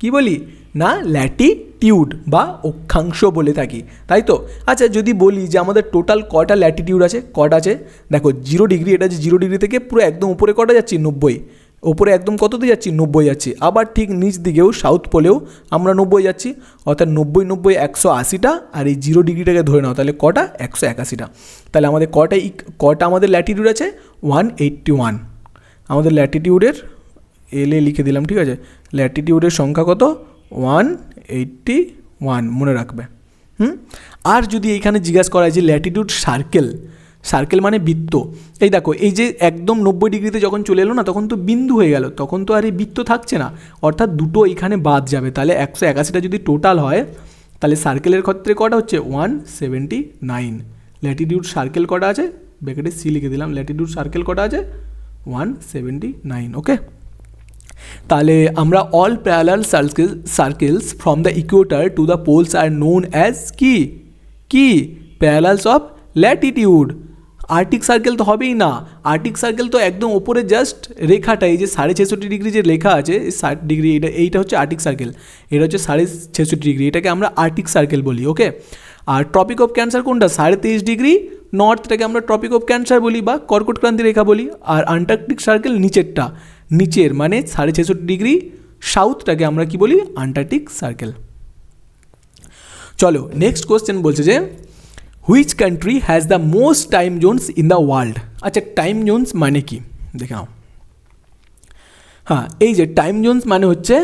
কি বলি না, ল্যাটিটিউড বা অক্ষাংশ বলে থাকি, তাই তো। আচ্ছা যদি বলি যে আমাদের টোটাল কটা ল্যাটিটিউড আছে, কটা আছে, দেখো 0 ডিগ্রি, এটা যে 0 ডিগ্রি থেকে পুরো একদম উপরে কটা যাচ্ছি, 90, ওপরে একদম কততে যাচ্ছি, 90 যাচ্ছি। আবার ঠিক নিচ দিকেও সাউথ পোলেও আমরা 90 যাচ্ছি, অর্থাৎ 90 90 180টা, আর এই 0 ডিগ্রিটাকে ধরে নাও, তাহলে কটা, 181টা। তাহলে আমাদের কটা আমাদের ল্যাটিটিউড আছে, 181। আমাদের ল্যাটিটিউডের এলে লিখে দিলাম, ঠিক আছে, ল্যাটিটিউডের সংখ্যা কত, 181, মনে রাখবে। আর যদি এইখানে জিজ্ঞাসা করা হয় যে ল্যাটিটিউড সার্কেল মানে বৃত্ত, এই দেখো এই যে একদম 90 ডিগ্রিতে যখন চলে এলো না, তখন তো বিন্দু হয়ে গেল, তখন তো আর এই বৃত্ত থাকছে না, অর্থাৎ দুটো এইখানে বাদ যাবে। তাহলে 181টা যদি টোটাল হয়, তাহলে সার্কেলের ক্ষেত্রে কটা হচ্ছে, 179। ল্যাটিটিউড সার্কেল কটা আছে, ব্র্যাকেটে সি লিখে দিলাম, ল্যাটিটিউড সার্কেল কটা আছে, 179। ওকে, তাহলে আমরা all parallel circles from the equator to the poles are known as কি parallels of latitude. Arctic circle তো হবেই না, আর্টিক সার্কেল তো একদম ওপরে জাস্ট রেখাটা, এই যে 665 ডিগ্রি যে লেখা আছে 60 ডিগ্রি, এইটা হচ্ছে আর্টিক সার্কেল, এটা হচ্ছে 66.5 ডিগ্রি, এটাকে আমরা আর্টিক সার্কেল বলি। ওকে, আর ট্রপিক অফ ক্যান্সার কোনটা, 23.5 ডিগ্রি নর্থটাকে আমরা ট্রপিক অফ ক্যান্সার বলি বা কর্কট ক্রান্তি রেখা বলি, আর আন্টার্কটিক সার্কেল নিচের মানে 66.5 ডিগ্রি সাউথটাকে আমরা কি বলি, আন্টার্কটিক সার্কেল। চলো নেক্সট কোশ্চেন বলছে যে which country has the most time Jones in the world. আচ্ছা টাইম জোনস মানে কি দেখে নাও। হ্যাঁ, এই যে টাইম জোনস মানে হচ্ছে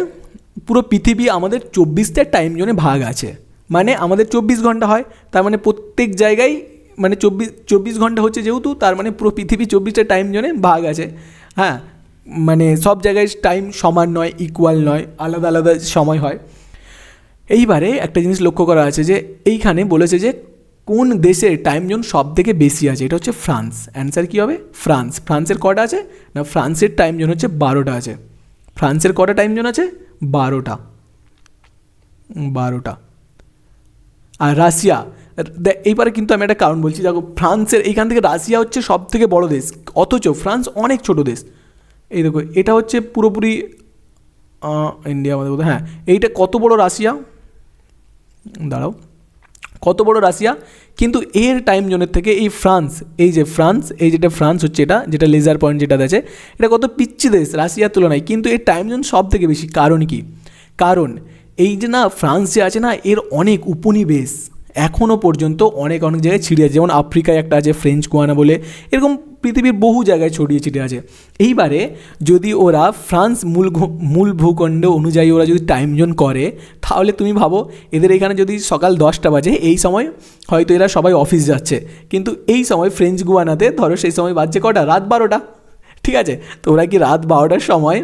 পুরো পৃথিবী আমাদের 24টা টাইম জোনে ভাগ আছে, মানে আমাদের 24 ঘন্টা হয়, তার মানে প্রত্যেক জায়গায় মানে 24 ঘন্টা হচ্ছে যেহেতু, তার মানে পুরো পৃথিবী 24টা টাইম জোনে ভাগ আছে। হ্যাঁ, মানে সব জায়গায় টাইম সমান নয়, ইকুয়াল নয়, আলাদা আলাদা সময় হয়। এইবারে একটা জিনিস লক্ষ্য করা আছে যে এইখানে বলেছে যে কোন দেশের টাইম জোন সব থেকে বেশি আছে, এটা হচ্ছে ফ্রান্স। অ্যান্সার কী হবে, ফ্রান্সের কটা আছে না, ফ্রান্সের টাইম জোন হচ্ছে 12টা আছে। ফ্রান্সের কটা টাইম জোন আছে, 12টা। আর রাশিয়া, এইবারে কিন্তু আমি একটা কারণ বলছি, দেখো ফ্রান্সের এইখান থেকে রাশিয়া হচ্ছে সব থেকে বড় দেশ, অথচ ফ্রান্স অনেক ছোট দেশ। এই দেখো এটা হচ্ছে পুরোপুরি ইন্ডিয়া আমাদের বলতে, হ্যাঁ এইটা কত বড় রাশিয়া, দাঁড়াও কত বড় রাশিয়া, কিন্তু এর টাইম জোনের থেকে এই ফ্রান্স, এই যেটা ফ্রান্স হচ্ছে, এটা যেটা লেজার পয়েন্ট যেটা আছে, এটা কত পিচ্ছি দেশ রাশিয়ার তুলনায়, কিন্তু এর টাইম জোন সব থেকে বেশি। কারণ কি, কারণ এই যে না ফ্রান্স যে আছে না, এর অনেক উপনিবেশ এখনও পর্যন্ত অনেক জায়গায় ছিড়ে আছে, যেমন আফ্রিকায় একটা আছে ফ্রেঞ্চ গুয়ানা বলে, এরকম পৃথিবীর বহু জায়গায় ছড়িয়ে ছিটিয়ে আছে। এইবারে যদি ওরা ফ্রান্স মূল ভূখণ্ড অনুযায়ী ওরা যদি টাইম জোন করে, তাহলে তুমি ভাবো এদের এখানে যদি সকাল 10টা বাজে, এই সময় হয়তো এরা সবাই অফিস যাচ্ছে, কিন্তু এই সময় ফ্রেঞ্চ গুয়ানাতে ধরো সেই সময় বাজছে কটা, রাত 12টা, ঠিক আছে। তো ওরা কি রাত 12টার সময়,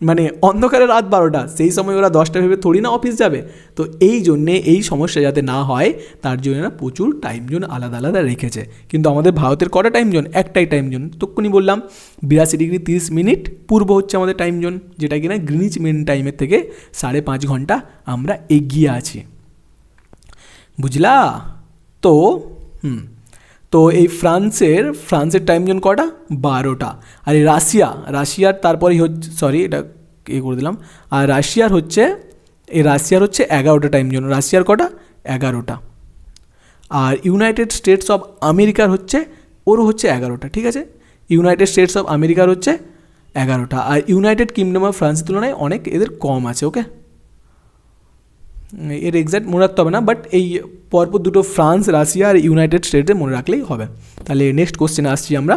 মানে অন্ধকারে রাত 12টা, সেই সময় ওরা 10টা ভেবে থোড়ি না অফিস যাবে। তো এই জন্যে এই সমস্যা যাতে না হয়, তার জন্য না প্রচুর টাইম জোন আলাদা আলাদা রেখেছে। কিন্তু আমাদের ভারতের কটা টাইম জোন, একটাই টাইম জোন, তক্ষুনি বললাম 82 ডিগ্রি 30 মিনিট পূর্ব হচ্ছে আমাদের টাইম জোন, যেটা কিনা গ্রিনিচ মিন টাইমের থেকে 5.5 ঘন্টা আমরা এগিয়ে আছি, বুঝলা তো। তো এই ফ্রান্সের টাইম জোন কটা, 12টা। আর এই রাশিয়ার তারপরেই হচ্ছে, সরি এটা করে দিলাম, আর রাশিয়ার হচ্ছে 11টা টাইম জোন, রাশিয়ার কটা, 11টা। আর ইউনাইটেড স্টেটস অফ আমেরিকার হচ্ছে, ওরও হচ্ছে 11টা, ঠিক আছে। ইউনাইটেড স্টেটস অফ আমেরিকার হচ্ছে 11টা, আর ইউনাইটেড কিংডম অফ ফ্রান্সের তুলনায় অনেক এদের কম আছে। ওকে, এর এক্স্যাক্ট মনে রাখতে হবে না, বাট এই পরপর দুটো ফ্রান্স, রাশিয়া আর ইউনাইটেড স্টেটে মনে রাখলেই হবে। তাহলে নেক্সট কোশ্চেনে আসছি আমরা।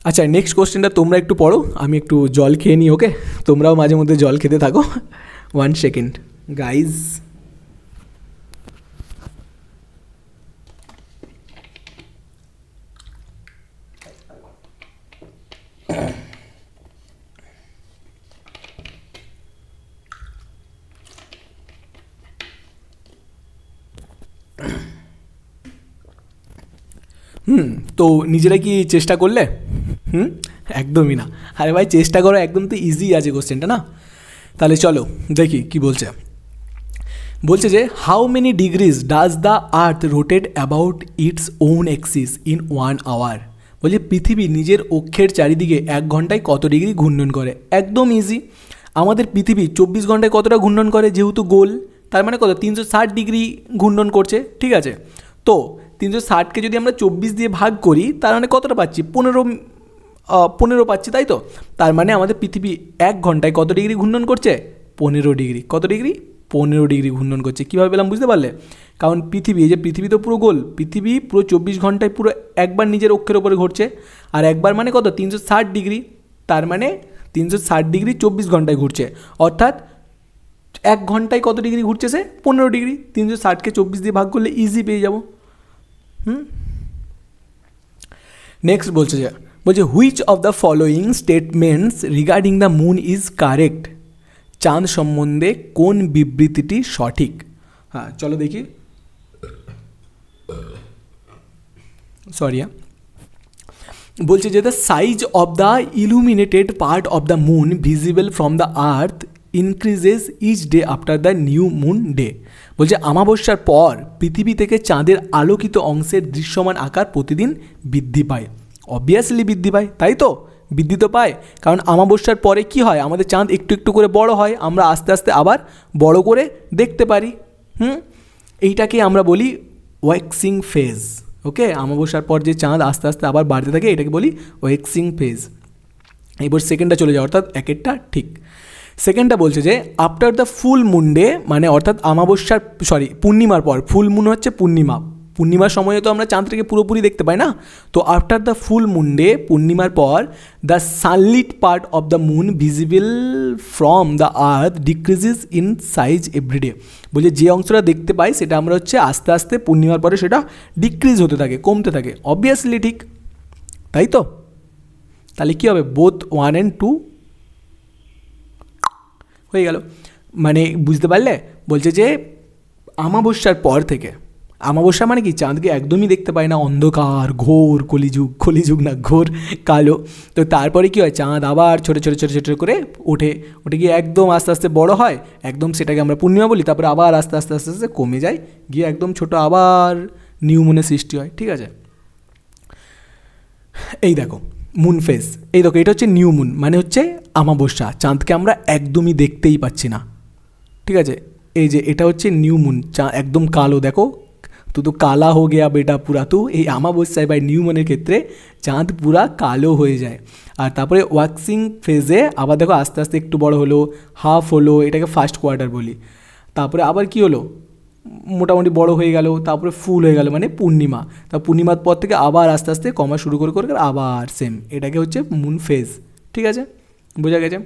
আচ্ছা নেক্সট কোশ্চেনটা তোমরা একটু পড়ো, আমি একটু জল খেয়ে নিই। ওকে, তোমরাও মাঝে মধ্যে জল খেতে থাকো। 1 সেকেন্ড গাইজ। তো নিজেরা কি চেষ্টা করলে? একদমই না। আরে ভাই চেষ্টা করো, একদম তো ইজি আছে কোশ্চেনটা না। তাহলে চলো দেখি কি বলছে যে how many degrees does the earth rotate about its own axis in 1 hour. বলছে পৃথিবী নিজের অক্ষের চারিদিকে 1 ঘন্টায় কত ডিগ্রি ঘূর্ণন করে। একদম ইজি। আমাদের পৃথিবী 24 ঘন্টায় কতটা ঘূর্ণন করে, যেহেতু গোল তার মানে কত 360 ডিগ্রি ঘূর্ণন করছে, ঠিক আছে। তো 360কে যদি আমরা 24 দিয়ে ভাগ করি তার মানে কতটা পাচ্ছি, 15 পাচ্ছি, তাই তো। তার মানে আমাদের পৃথিবী 1 ঘন্টায় কত ডিগ্রি ঘূর্ণন করছে, 15 ডিগ্রি। কত ডিগ্রি, 15 ডিগ্রি ঘূর্ণন করছে। কীভাবে পেলাম বুঝতে পারলে? কারণ পৃথিবী, এই যে পৃথিবী তো পুরো গোল, পৃথিবী পুরো 24 ঘন্টায় পুরো একবার নিজের অক্ষের ওপরে ঘুরছে, আর একবার মানে কত 360 ডিগ্রি, তার মানে 360 ডিগ্রি 24 ঘন্টায় ঘুরছে, অর্থাৎ 1 ঘন্টায় কত ডিগ্রি ঘুরছে সে, 15 ডিগ্রি। 360কে 24 দিয়ে ভাগ করলে ইজি পেয়ে যাব। নেক্সট বলছে which of the following statements regarding the moon is correct. চাঁদ সম্বন্ধে কোন বিবৃতিটি সঠিক? হ্যাঁ চলো দেখি, বলছে যে the size of the illuminated part of the moon visible from the earth increases each day after the new moon day. বলছে আমাবস্যার পর পৃথিবী থেকে চাঁদের আলোকিত অংশের দৃশ্যমান আকার প্রতিদিন বৃদ্ধি পায়। অবভিয়াসলি বৃদ্ধি পায়, তাই তো, বৃদ্ধি তো পায়, কারণ আমাবস্যার পরে কি হয়, আমাদের চাঁদ একটু একটু করে বড় হয়, আমরা আস্তে আস্তে আবার বড় করে দেখতে পারি। এইটাকে আমরা বলি ওয়েক্সিং ফেজ। ওকে, আমাবস্যার পর যে চাঁদ আস্তে আস্তে আবার বাড়তে থাকে এটাকে বলি ওয়েক্সিং ফেজ। এবার সেকেন্ডটা চলে যায়, অর্থাৎ একেরটা ঠিক। সেকেন্ডটা বলছে যে after the full moon day, মানে অর্থাৎ আমাবস্যার পূর্ণিমার পর, ফুল মুন হচ্ছে পূর্ণিমার সময়ে তো আমরা চাঁদটাকে পুরোপুরি দেখতে পাই না, তো after the full moon day, পূর্ণিমার পর, the sunlit part of the moon visible from the earth decreases in size everyday. বলছে যে অংশটা দেখতে পাই সেটা আমরা হচ্ছে আস্তে আস্তে পূর্ণিমার পরে সেটা ডিক্রিজ হতে থাকে, কমতে থাকে। অবভিয়াসলি ঠিক, তাই তো। তাহলে কী হবে, বোথ 1 and 2 হয়ে গেল। মানে বুঝতে পারলে, বলছে যে আমাবস্যার পর থেকে, আমাবস্যা মানে কি, চাঁদকে একদমই দেখতে পায় না, অন্ধকার ঘোর কলিযুগ না, ঘোর কালো। তো তারপরে কি হয়, চাঁদ আবার ছোটো ছোটো করে ওঠে গিয়ে একদম আস্তে আস্তে বড় হয়, একদম সেটাকে আমরা পূর্ণিমা বলি, তারপরে আবার আস্তে আস্তে আস্তে আস্তে কমে যায়, গিয়ে একদম ছোটো আবার নিউ মুনের সৃষ্টি হয়, ঠিক আছে। এই দেখো মুন ফেজ, এই দেখো এটা হচ্ছে নিউ মুন, মানে হচ্ছে আমাবস্যা, চাঁদকে আমরা একদমই দেখতেই পাচ্ছি না, ঠিক আছে। এই যে এটা হচ্ছে নিউ মুন, একদম কালো, দেখো তো কালা হো গিয়া বেটা পুরা। তো এই আমাবস্যায় বা নিউ মুনের ক্ষেত্রে চাঁদ পুরা কালো হয়ে যায়। আর তারপরে ওয়াক্সিং ফেজে আবার দেখো আস্তে আস্তে একটু বড় হলো, হাফ হলো, এটাকে ফার্স্ট কোয়ার্টার বলি। তারপরে আবার কি হলো, মোটামুটি বড় হয়ে গেল, তারপরে ফুল হয়ে গেল, মানে পূর্ণিমা। তা পূর্ণিমার পর থেকে আবার আস্তে আস্তে কমা শুরু করে আবার সেম, এটাকে হচ্ছে মুন ফেজ, ঠিক আছে, বোঝা গেছে।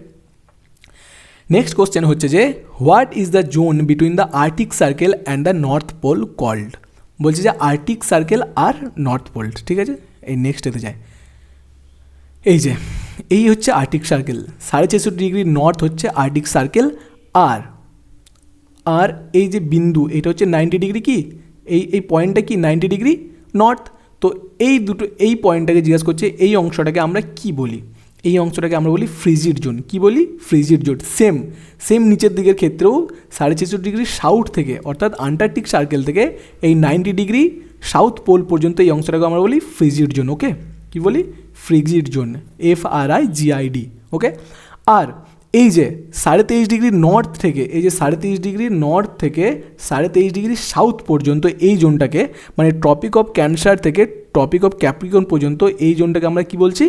নেক্সট কোশ্চেন হচ্ছে যে what is the zone between the Arctic Circle and the North Pole called. বলছে যে আর্কটিক সার্কেল আর নর্থ পোল, ঠিক আছে। এই নেক্সট এতে যায়, এই যে এই হচ্ছে আর্কটিক সার্কেল, 66.5 ডিগ্রি নর্থ হচ্ছে আর্কটিক সার্কেল, আর এই যে বিন্দু এটা হচ্ছে 90 ডিগ্রি কি, এই পয়েন্টটা কি 90 ডিগ্রি নর্থ। তো এই দুটো, এই পয়েন্টটাকে জিজ্ঞাসা করছে, এই অংশটাকে আমরা কি বলি, এই অংশটাকে আমরা বলি ফ্রিজিড জোন। কি বলি, ফ্রিজিড জোন। সেম নিচের দিকের ক্ষেত্রেও 66.5 ডিগ্রি সাউথ থেকে, অর্থাৎ আন্টার্কটিক সার্কেল থেকে এই 90 ডিগ্রি সাউথ পোল পর্যন্ত এই অংশটাকে আমরা বলি ফ্রিজিড জোন। ওকে, কি বলি, ফ্রিজিড জোন, FRIGID। ওকে, আর এই যে 23.5 ডিগ্রি নর্থ থেকে, এই যে 23.5 ডিগ্রি নর্থ থেকে 23.5 ডিগ্রি সাউথ পর্যন্ত এই জোনটাকে, মানে ট্রপিক অফ ক্যান্সার থেকে ট্রপিক অফ ক্যাপ্রিকন পর্যন্ত এই জোনটাকে আমরা কি বলছি,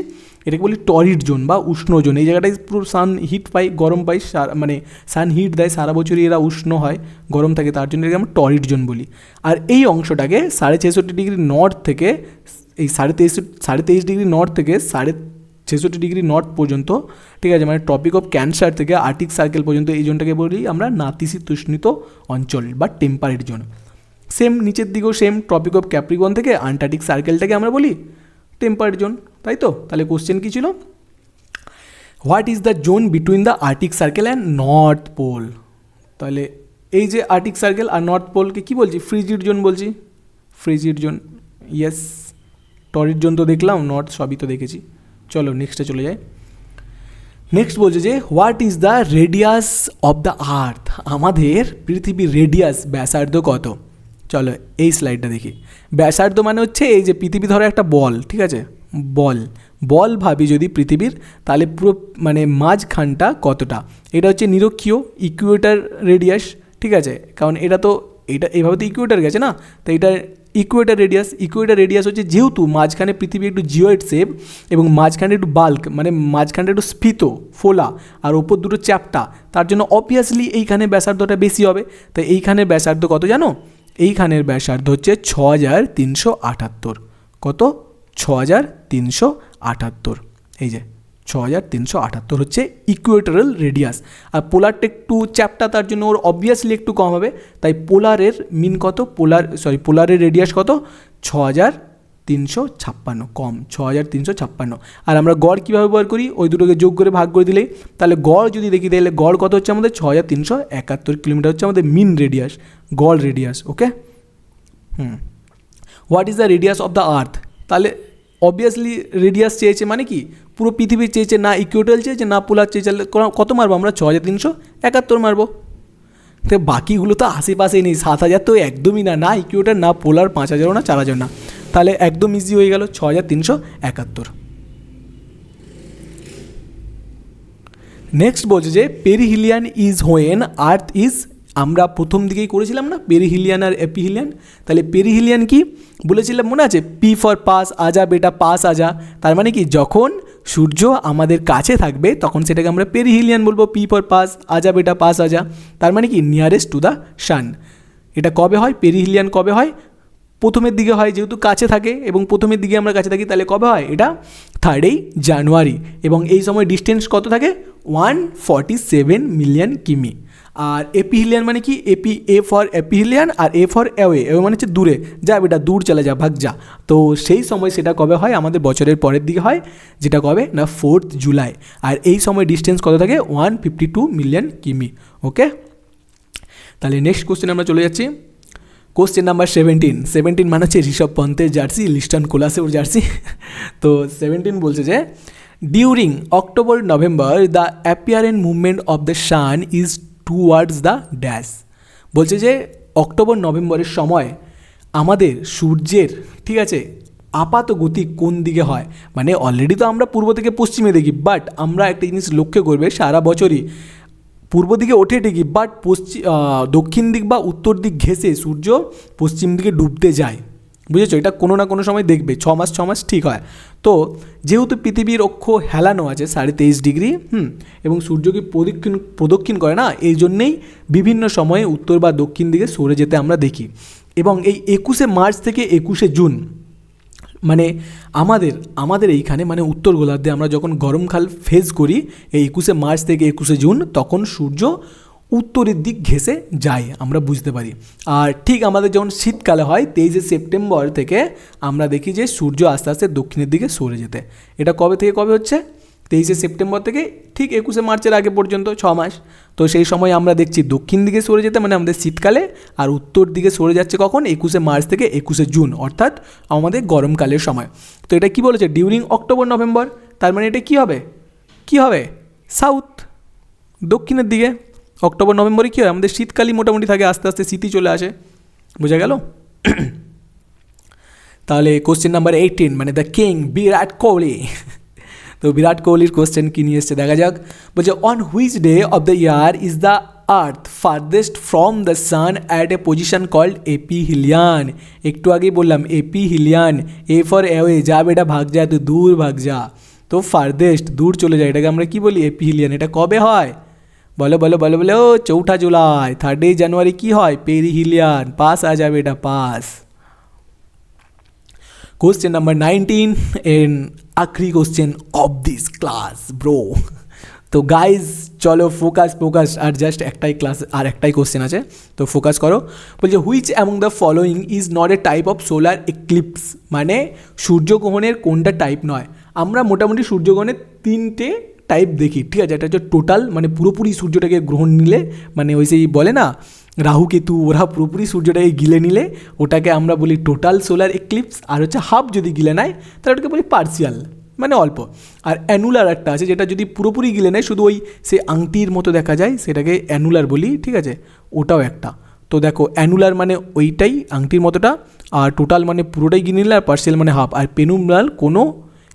এটাকে বলি টরিড জোন বা উষ্ণ জোন। এই জায়গাটায় পুরো সান হিট পাই, গরম পাই, মানে সান হিট দেয়, সারা বছরই এরা উষ্ণ হয়, গরম থাকে, তার জন্য এটাকে আমরা টরিড জোন বলি। আর এই অংশটাকে 66.5 ডিগ্রি নর্থ থেকে, এই 23.5 ডিগ্রি নর্থ থেকে 66 ডিগ্রি নর্থ পর্যন্ত, ঠিক আছে, মানে ট্রপিক অফ ক্যান্সার থেকে আর্কটিক সার্কেল পর্যন্ত এই জোনটাকে বলি আমরা নাতিশীতোষ্ণিত অঞ্চল বা টেম্পারেট জোন। সেম নিচের দিকেও সেম, ট্রপিক অফ ক্যাপ্রিকন থেকে আন্টার্কটিক সার্কেলটাকে আমরা বলি টেম্পারেট জোন, তাই তো। তাহলে কোশ্চেন কী ছিল, what is the zone between the Arctic Circle and North Pole. তাহলে এই যে আর্কটিক সার্কেল আর নর্থ পোলকে কী বলছি, ফ্রিজিড জোন বলছি, frigid zone. Yes, torrid zone তো দেখলাম, নর্থ সবই তো দেখেছি। চলো নেক্সটে চলে যাই। নেক্সট বলছে যে what is the radius of the আর্থ। আমাদের পৃথিবীর রেডিয়াস, ব্যাসার্ধ কত। চলো এই স্লাইডটা দেখি। ব্যাসার্ধ মানে হচ্ছে এই যে পৃথিবী ধরো একটা বল, ঠিক আছে, বল ভাবি যদি পৃথিবীর, তাহলে পুরো মানে মাঝখানটা কতটা। এটা হচ্ছে নিরক্ষীয় ইকুয়েটার রেডিয়াস, ঠিক আছে, কারণ এটা তো এটা এইভাবে তো ইকুয়েটার গেছে না, তো এটা ইকুয়েটার রেডিয়াস হচ্ছে যেহেতু মাঝখানে পৃথিবী একটু জিওয়েড শেপ এবং মাঝখানে একটু বাল্ক মানে মাঝখানটা একটু স্ফীত ফোলা আর ওপর দুটো চ্যাপ্টা, তার জন্য অবভিয়াসলি এইখানে ব্যাসার্ধটা বেশি হবে। তাই এইখানের ব্যাসার্ধ কত জানো? এইখানের ব্যাসার্ধ হচ্ছে 6378। কত? 6378। এই যে 6378 হচ্ছে ইকুয়েটরাল রেডিয়াস। আর পোলারটা একটু চ্যাপ্টা, তার জন্য ওর অবভিয়াসলি একটু কম হবে। তাই পোলারের মিন কত? পোলারের রেডিয়াস কত? 6356, কম 6356। আর আমরা গড় কীভাবে বার করি? ওই দুটোকে যোগ করে ভাগ করে দিলেই, তাহলে গড় যদি দেখি তাহলে গড় কত হচ্ছে আমাদের? 6371 কিলোমিটার হচ্ছে আমাদের মিন রেডিয়াস, গড় radius. Okay, what is the radius of the আর্থ? তাহলে অবভিয়াসলি রেডিয়াস চেয়েছে মানে কি? পুরো পৃথিবীর চেয়েছে, না ইকুয়েটাল চেয়েছে না পোলার চেয়েছে। কত মারবো আমরা? 6371 মারবো। তো বাকিগুলো তো আশেপাশেই নেই। 7000 তো একদমই না, না ইকুয়েটার না পোলার, 5000ও না 4000 না, তাহলে একদম ইজি হয়ে গেল 6371। নেক্সট বলছে যে পেরিহিলিয়ান ইজ হোয়েন আর্থ ইজ, আমরা প্রথম দিকেই করেছিলাম না পেরিহিলিয়ান আর এপিহিলিয়ান। তাহলে পেরিহিলিয়ান কি বলেছিলাম মনে আছে? পি ফর পাস আজা বেটা পাস আজা। তার মানে কি যখন সূর্য আমাদের কাছে থাকবে তখন সেটাকে আমরা পেরিহিলিয়ান বলবো, পি ফর পাস আজা বেটা পাস আজা। তার মানে কি নিয়ারেস্ট টু দ্য সান। এটা কবে হয়? পেরিহিলিয়ান কবে হয়? প্রথমের দিকে হয়, যেহেতু কাছে থাকে এবং প্রথমের দিকে আমরা কাছে থাকি, তাহলে কবে হয়? এটা 3 জানুয়ারি। এবং এই সময় ডিস্টেন্স কত থাকে? 147 মিলিয়ন কিমি। আর এপিহিলিয়ান মানে কি? এ ফর এপিহিলিয়ান আর এ ফর অ্যাওয়ে। অ্যাওয়ে মানে হচ্ছে দূরে, যা বেটা দূর চলে যা, ভাগ যা। তো সেই সময় সেটা কবে হয়? আমাদের বছরের পরের দিকে হয়, যেটা কবে না 4 জুলাই। আর এই সময় ডিস্টেন্স কত থাকে? 152 মিলিয়ন কিমি। ওকে, তাহলে নেক্সট কোশ্চেন আমরা চলে যাচ্ছি। কোশ্চেন নাম্বার 17 মানে হচ্ছে ঋষভ পন্থের জার্সি, লিস্টন কোলাসের জার্সি। তো 17 বলছে যে during October November the অ্যাপিয়ারেন্ট movement of the sun is towards the dash. বলছে যে অক্টোবর নভেম্বরের সময় আমাদের সূর্যের, ঠিক আছে, আপাত গতি কোন দিকে হয়? মানে অলরেডি তো আমরা পূর্ব থেকে পশ্চিমে দেখি, বাট আমরা একটা জিনিস লক্ষ্য করবে সারা বছরই পূর্ব দিকে ওঠে ঠিকই, বাট দক্ষিণ দিক বা উত্তর দিক ঘেঁষে সূর্য পশ্চিম দিকে ডুবতে যায়। বুঝেছো? এটা কোনো না কোনো সময় দেখবে 6 মাস ঠিক হয়। তো যেহেতু পৃথিবীর অক্ষ হেলানো আছে 23.5 ডিগ্রি, এবং সূর্যকে প্রদক্ষিণ করে না, এই জন্যেই বিভিন্ন সময়ে উত্তর বা দক্ষিণ দিকে সরে যেতে আমরা দেখি। এবং এই 21শে মার্চ থেকে 21শে জুন মানে আমাদের এইখানে মানে উত্তর গোলার্ধে আমরা যখন গরমকাল ফেস করি, এই 21শে মার্চ থেকে 21শে জুন, তখন সূর্য উত্তরের দিক ঘেঁষে যায়, আমরা বুঝতে পারি। আর ঠিক আমাদের যখন শীতকালে হয় 23শে সেপ্টেম্বর থেকে আমরা দেখি যে সূর্য আস্তে আস্তে দক্ষিণের দিকে সরে যেতে। এটা কবে থেকে কবে হচ্ছে? 23শে সেপ্টেম্বর থেকে ঠিক 21শে মার্চের আগে পর্যন্ত 6 মাস। তো সেই সময় আমরা দেখছি দক্ষিণ দিকে সরে যেতে, মানে আমাদের শীতকালে, আর উত্তর দিকে সরে যাচ্ছে কখন? 21শে মার্চ থেকে 21শে জুন, অর্থাৎ আমাদের গরমকালের সময়। তো এটা কি বলেছে? During October November. তার মানে এটা কি হবে? সাউথ, দক্ষিণের দিকে। অক্টোবর নভেম্বরে কী হয়? আমাদের শীতকালই মোটামুটি থাকে, আস্তে আস্তে শীতই চলে আসে। বোঝা গেল? তাহলে কোশ্চেন নাম্বার 18 মানে দ্য কিং বিরাট কোহলি। তো বিরাট কোহলির কোশ্চেন কী নিয়ে এসছে দেখা যাক। বলছে on which day of the year is the earth farthest from the sun at a position called aphelion. একটু আগেই বললাম এপিহিলিয়ান, এ ফর অ্যাওয়ে, যা বেটা ভাগ যা, তো দূর ভাগ যা। তো ফার্দেস্ট দূর চলে যায়, এটাকে আমরা কী বলি? এপিহিলিয়ান। এটা কবে হয়? বলো বলো বলো বলো। 4 জুলাই। 3 জানুয়ারি কি হয়? পেরিহিলিয়ান। পাস आ যাবে এটা, পাস। কোশ্চেন নাম্বার 19 এন্ড আখরি question of this class bro. তো গাইজ চলো ফোকাস, আর জাস্ট একটাই ক্লাস আর একটাই কোশ্চেন আছে, তো ফোকাস করো। বলছে which among the following is not a type of solar eclipse. মানে সূর্যগ্রহণের কোনটা টাইপ নয়? আমরা মোটামুটি সূর্যগ্রহণের 3টে টাইপ দেখি, ঠিক আছে? এটা হচ্ছে টোটাল, মানে পুরোপুরি সূর্যটাকে গ্রহণ নিলে, মানে ওই সেই বলে না রাহু কেতু, ওরা পুরোপুরি সূর্যটাকে গিলে নিলে ওটাকে আমরা বলি টোটাল সোলার এক্লিপস। আর হচ্ছে হাফ যদি গিলে নেয় তাহলে ওটাকে বলি পার্সিয়াল, মানে অল্প। আর অ্যানুলার একটা আছে, যেটা যদি পুরোপুরি গিলে নেয় শুধু ওই সে আংটির মতো দেখা যায়, সেটাকে অ্যানুলার বলি, ঠিক আছে? ওটাও একটা। তো দেখো অ্যানুলার মানে ওইটাই আংটির মতোটা, আর টোটাল মানে পুরোটাই গিলে নিলে, আর পার্সিয়াল মানে হাফ। আর পেনুলার কোনো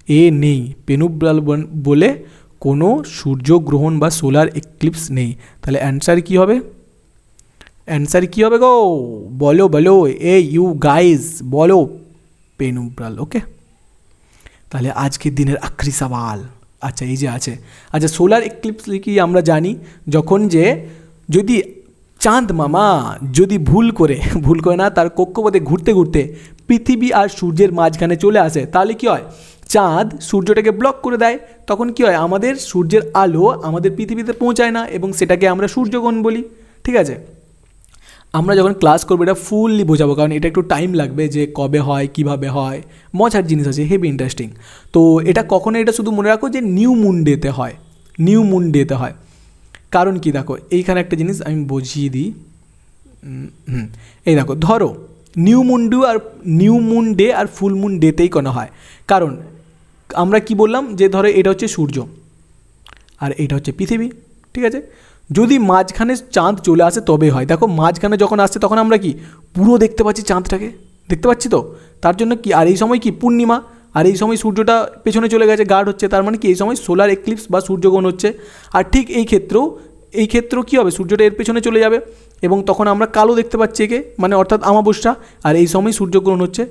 এ নেই, পেনুব্রাল বলে কোনো সূর্যগ্রহণ বা সোলার এক্লিপস নেই। তাহলে অ্যান্সার কী হবে? অ্যান্সার কী হবে গো? বলো বলো, এ ইউ গাইজ বলো, পেনুব্রাল। ওকে, তাহলে আজকের দিনের আখরি সওয়াল। আচ্ছা এই যে আছে, আচ্ছা সোলার এক্লিপস কি আমরা জানি যখন যে যদি চাঁদ মামা যদি ভুল করে না তার কক্ষপথে ঘুরতে ঘুরতে পৃথিবী আর সূর্যের মাঝখানে চলে আসে, তাহলে কি হয়? চাঁদ সূর্যটাকে ব্লক করে দেয়, তখন কি হয়? আমাদের সূর্যের আলো আমাদের পৃথিবীতে পৌঁছায় না এবং সেটাকে আমরা সূর্যগ্রহণ বলি। ঠিক আছে, আমরা যখন ক্লাস করবো এটা ফুললি বোঝাবো, কারণ এটা একটু টাইম লাগবে যে কবে হয়, কিভাবে হয়, মজার জিনিস আছে, হেভি ইন্টারেস্টিং। তো এটা কখনো, এটা শুধু মনে রাখো যে নিউ মুন ডেতে হয়, নিউ মুন ডেতে হয়। কারণ কি দেখো, এইখানে একটা জিনিস আমি বুঝিয়ে দিই। এই দেখো, ধরো নিউ মুন ডে আর ফুল মুন ডেতেই কোনো হয়। কারণ আমরা কি বললাম যে ধরো এটা হচ্ছে সূর্য আর এটা হচ্ছে পৃথিবী, ঠিক আছে? যদি মাঝখানে চাঁদ চলে আসে তবে হয়। দেখো মাঝখানে যখন আসছে তখন আমরা কি পুরো দেখতে পাচ্ছি, চাঁদটাকে দেখতে পাচ্ছি তো, তার জন্য কি, আর এই সময় কি পূর্ণিমা, আর এই সময় সূর্যটা পেছনে চলে গেছে, গার্ড হচ্ছে, তার মানে কি এই সময় সোলার এক্লিপস বা সূর্যগ্রহণ হচ্ছে। আর ঠিক এই ক্ষেত্রেও কী হবে, সূর্যটা এর পেছনে চলে যাবে এবং তখন আমরা কালো দেখতে পাচ্ছি একে, মানে অর্থাৎ আমাবস্যা। আর এই সময় সূর্যগ্রহণ হচ্ছে,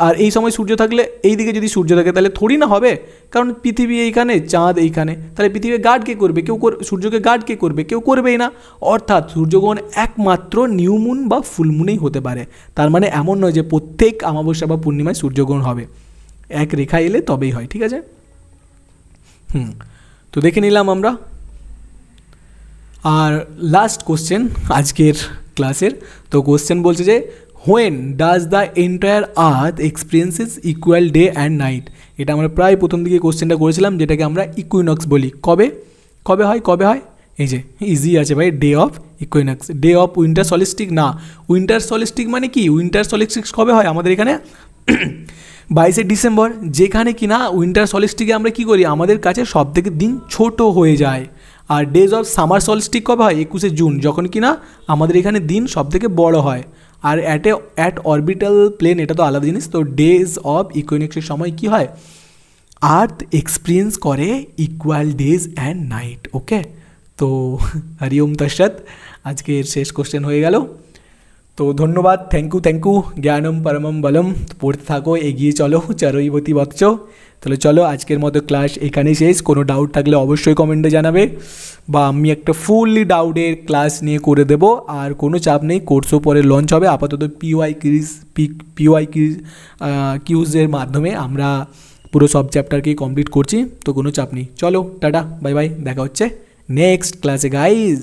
আর এই সময় সূর্য থাকলে এই দিকে যদি সূর্য থাকে তাহলে থোড়ি না হবে, কারণ পৃথিবী এইখানে, চাঁদ এইখানে, তাহলে পৃথিবী গার্ড কে করবে? সূর্যকে গার্ড কে করবে? কেউ করবেই না। অর্থাৎ সূর্যগ্রহণ একমাত্র নিউ মুন বা ফুল মুনেই হতে পারে। তার মানে এমন নয় যে প্রত্যেক অমাবস্যা বা পূর্ণিমায় সূর্যগ্রহণ হবে, এক রেখা এলে তবেই হয়। ঠিক আছে, তো দেখে নিলাম আমরা। আর লাস্ট কোশ্চেন আজকের ক্লাসের, তো কোশ্চেন বলছে যে when does the entire earth experiences equal day and night. এটা আমরা প্রায় প্রথম দিকে কোশ্চেনটা করেছিলাম, যেটাকে আমরা ইকুইনক্স বলি। কবে হয়? এই যে ইজি আছে ভাই, day of equinox, day of winter solstice না, উইন্টার সলিস্টিক মানে কি? উইন্টার সলিস্টিক কবে হয় আমাদের এখানে? 22শে ডিসেম্বর, যেখানে কি না উইন্টার সলিস্টিকে আমরা কি করি, আমাদের কাছে সব থেকে দিন ছোট হয়ে যায়। আর ডেজ অফ সামার সলিস্টিক কবে হয়? 21শে জুন, যখন কি না আমাদের এখানে দিন সব থেকে বড় হয়। আর অ্যাট অরবিটাল প্লেন, এটা তো আলাদা জিনিস। তো ডেজ অফ ইকুইনক্সের সময় কি হয়? আর্থ এক্সপিরিয়েন্স করে ইকুয়াল ডেজ অ্যান্ড নাইট। ওকে, তো হরি ওম তৎসৎ, আজকের শেষ কোশ্চেন হয়ে গেল। তো ধন্যবাদ, থ্যাংক ইউ, জ্ঞানম পরমম বলম। পড়তে থাকো, এগিয়ে চলো, চরৈবতী বৎস। তাহলে চলো আজকের মতো ক্লাস এখানেই শেষ। কোনো ডাউট থাকলে অবশ্যই কমেন্টে জানাবে, বা আমি একটা ফুললি ডাউটের ক্লাস নিয়ে করে দেবো। আর কোনো চাপ নেই, কোর্সও পরে লঞ্চ হবে। আপাতত পিওয়াই কিউজের মাধ্যমে আমরা পুরো সব চ্যাপ্টারকেই কমপ্লিট করছি, তো কোনো চাপ নেই। চলো টাটা, বাই বাই, দেখা হচ্ছে নেক্সট ক্লাসে গাইজ।